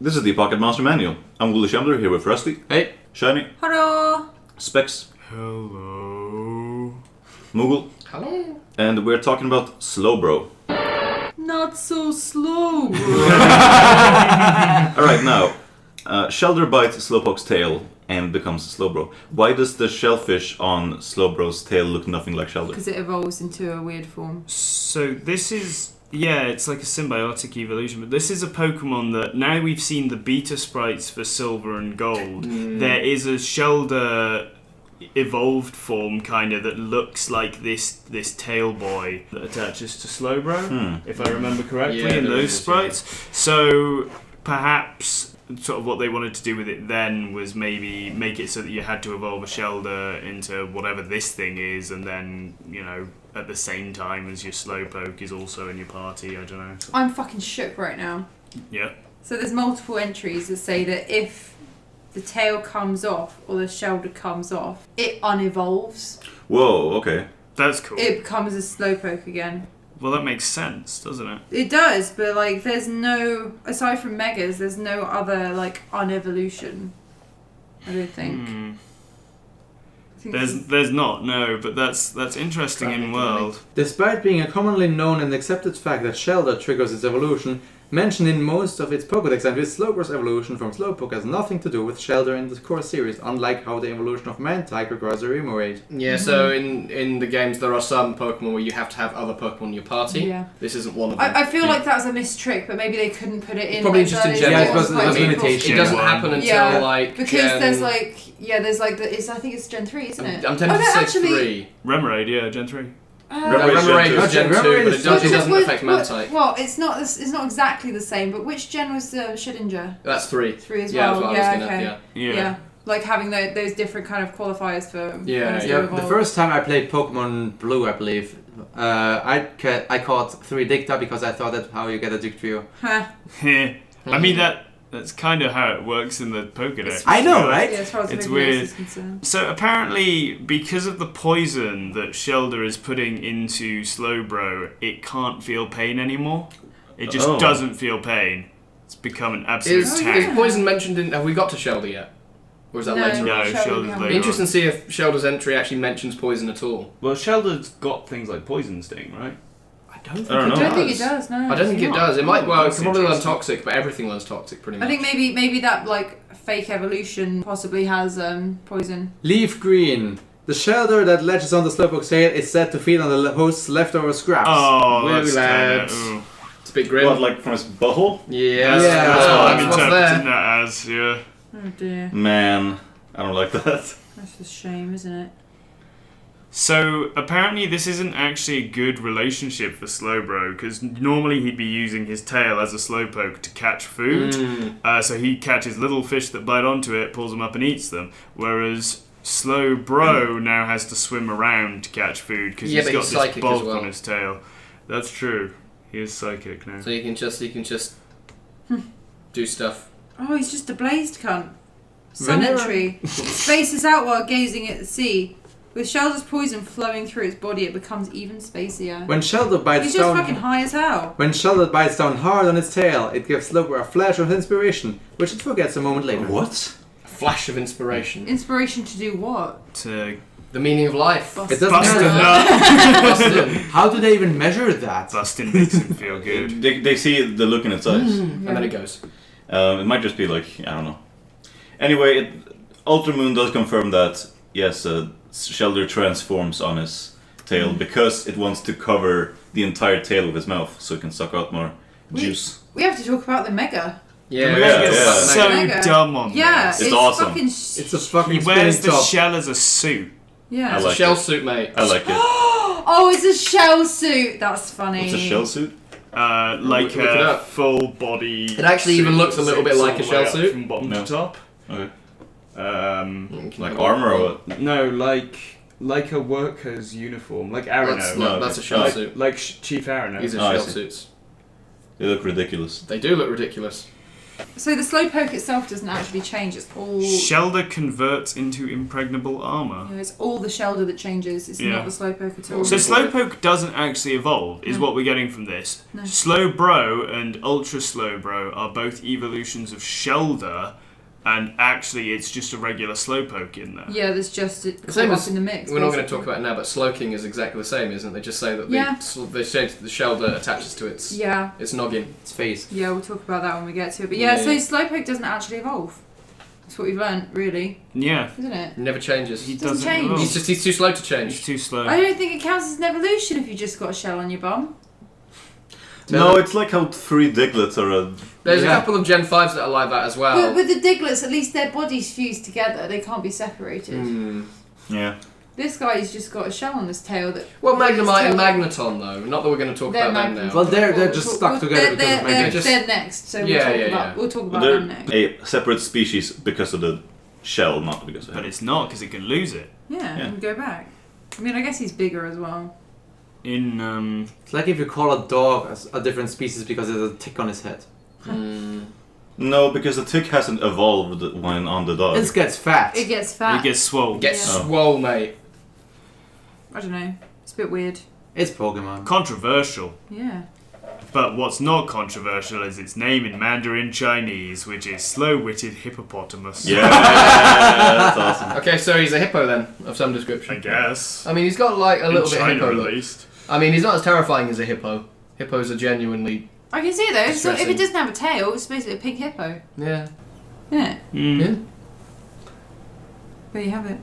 This is the Pocket Monster Manual. I'm Willie Shambler here with Rusty. Hey. Shiny. Hello. Specs. Hello. Moogle. Hello. And we're talking about Slowbro. Not so slow. Alright, now. Shelder bites Slowpoke's tail and becomes Slowbro. Why does the shellfish on Slowbro's tail look nothing like Shelder? Because it evolves into a weird form. So this is, it's like a symbiotic evolution, but this is a Pokemon that now we've seen the beta sprites for Silver and Gold. There is a Shelder evolved form kind of that looks like this tail boy that attaches to Slowbro, if I remember correctly, in those sprites. So perhaps sort of what they wanted to do with it then was maybe make it so that you had to evolve a Shelder into whatever this thing is, and then, you know, at the same time as your Slowpoke is also in your party. I don't know. I'm fucking shook right now. Yeah. So there's multiple entries that say that if the tail comes off or the Shelder comes off, it unevolves. Whoa, okay. That's cool. It becomes a Slowpoke again. Well, that makes sense, doesn't it? It does, but like there's no, aside from Megas, there's no other like unevolution, I don't think. There's not, no, but that's interesting in world. Despite being a commonly known and accepted fact that Shelder triggers its evolution, mentioned in most of its Pokédex entries, Slowbro's evolution from Slowpoke has nothing to do with Shelder in the core series, unlike how the evolution of Mantike requires a remoraid. Yeah, so in the games there are some Pokemon where you have to have other Pokemon in your party. Yeah. This isn't one of them. I feel like that was a missed trick, but maybe they couldn't put it in. Probably just in general. Yeah, I suppose there's a limitation. It doesn't happen until like because Gen... there's like I think it's Gen 3, isn't it? I'm tempted to say 3. Remoraid, yeah, Gen 3. Remoraid was Gen 2, but it doesn't affect Mantike. Well, it's not exactly the same, but which gen was the Shedinja? That's 3. 3 as Yeah, well. that's what I was gonna, Yeah. Like having those different kind of qualifiers for... Yeah, the first time I played Pokemon Blue, I believe, I caught 3 Dicta because I thought that's how you get a Dictrio. Huh. I mean, that's kind of how it works in the Pokédex. I know, right? Yeah, as far as It's Pokédex weird. is concerned. So apparently, because of the poison that Shelder is putting into Slowbro, it can't feel pain anymore. It just doesn't feel pain. It's become an absolute tank. Is poison mentioned in... Have we got to Shelder yet? Or is that later? No, Shelder Shelder's behind. later. Interesting to see if Shelder's entry actually mentions poison at all. Well, Shelder's got things like Poison Sting, right? I don't think I don't it know. I don't think it does, no. I don't think it does. It might, well, it That's can probably learn interesting. Toxic, but everything learns Toxic pretty much. I think maybe that like fake evolution possibly has poison. Leaf Green. The Shelder that latches on the Slowpoke's tail is said to feed on the host's leftover scraps. Oh, Wee that's lads. kinda, It's a bit grim. What, like from his butthole? Yeah, that's what I'm what's interpreting there. that as, yeah. Oh dear. Man, I don't like that. That's a shame, isn't it? So apparently this isn't actually a good relationship for Slowbro, because normally he'd be using his tail as a Slowpoke to catch food. So he catches little fish that bite onto it, pulls them up and eats them. Whereas Slowbro now has to swim around to catch food because he's but got he's this psychic bulk as well. on his tail. That's true. He is psychic now. So you can just do stuff. Oh, he's just a blazed cunt. Sun entry. Spaces out while gazing at the sea. With Shelder's poison flowing through its body, it becomes even spacier. When Shelder bites He's just down, fucking high as hell. when Shelder bites down hard on its tail, it gives Slowbro a flash of inspiration, which it forgets a moment later. What? A flash of inspiration. Inspiration to do what? To The meaning of life. Bust. It doesn't bust a matter. nut. Busted. How do they even measure that? Busting makes him feel good. They see the look in its eyes. And then it goes. It might just be like, I don't know. Anyway, Ultramoon does confirm that, yes, Shelder transforms on his tail because it wants to cover the entire tail with his mouth so it can suck out more juice. We have to talk about the Mega. Yeah, Yeah. So Mega. dumb on Yeah, this. It's awesome. Fucking It's a fucking He spinning wears the top. shell as a suit. yeah. I It's a like shell it. suit, mate. I like it. Oh, it's a shell suit. That's funny. What's a shell suit? Like Look it a up. full body. It actually even looks a little bit suits like a all the shell way up suit. from bottom No. to top. Okay. Like Like armor or what? no, like a worker's uniform, like Arano. That's a shell Like- suit. Like Chief Arano. These are Oh, I shell see. suits. They look ridiculous. They do look ridiculous. So the Slowpoke itself doesn't actually change. It's all. Shelder converts into impregnable armor. You know, it's all the Shelder that changes. It's Yeah. not the Slowpoke at all. So Slowpoke doesn't actually evolve, is No. what we're getting from this. No. Slowbro and Ultra Slowbro are both evolutions of Shelder, and actually it's just a regular Slowpoke in there. Yeah, there's just it The same caught as- up in the mix. We're not going to basically. talk about it now, but Slowking is exactly the same, isn't it? They just say that Yeah. the Shelder attaches to its Yeah, noggin. Its face. yeah, we'll talk about that when we get to it. But yeah, Yeah. so Slowpoke doesn't actually evolve. That's what we've learned, really, Yeah, isn't it? Never changes. he Doesn't doesn't change. evolve. He's too slow to He's change. too slow. I don't think it counts as an evolution if you just got a shell on your bum. No, it's like how 3 Diglets are a... There's Yeah. a couple of Gen 5s that are like that as well. But with the Diglets, at least their bodies fuse together. They can't be separated. Hmm. Yeah. This guy's just got a shell on his tail that. Well, his Magnemite and tail- Magneton, though. Not that we're going to talk They're about them Magneton. now. Well, they're We'll just talk- stuck we'll- together because of they're, Magneton. they're next, so we'll talk about They're them next. a separate species because of the shell, not because of But it. it's not, because it can lose it. Yeah, Yeah. and go back. I mean, I guess he's bigger as well. In, It's like if you call a dog a different species because it has a tick on his head. Hmm. No, because the tick hasn't evolved when on the dog. It gets fat. It gets fat. it gets swole. Get Yeah. swole, mate. I don't know. It's a bit weird. It's Pokemon. Controversial. Yeah. But what's not controversial is its name in Mandarin Chinese, which is slow-witted hippopotamus. Yeah, that's awesome. Okay, so he's a hippo then, of some I description. guess. I mean, he's got like a In little bit China, hippo at look. least. I mean, he's not as terrifying as a hippo. Hippos are genuinely, I can see it though. So if Distressing. it doesn't have a tail, it's basically a pink hippo. yeah. Yeah. Mm. Yeah. There you have it.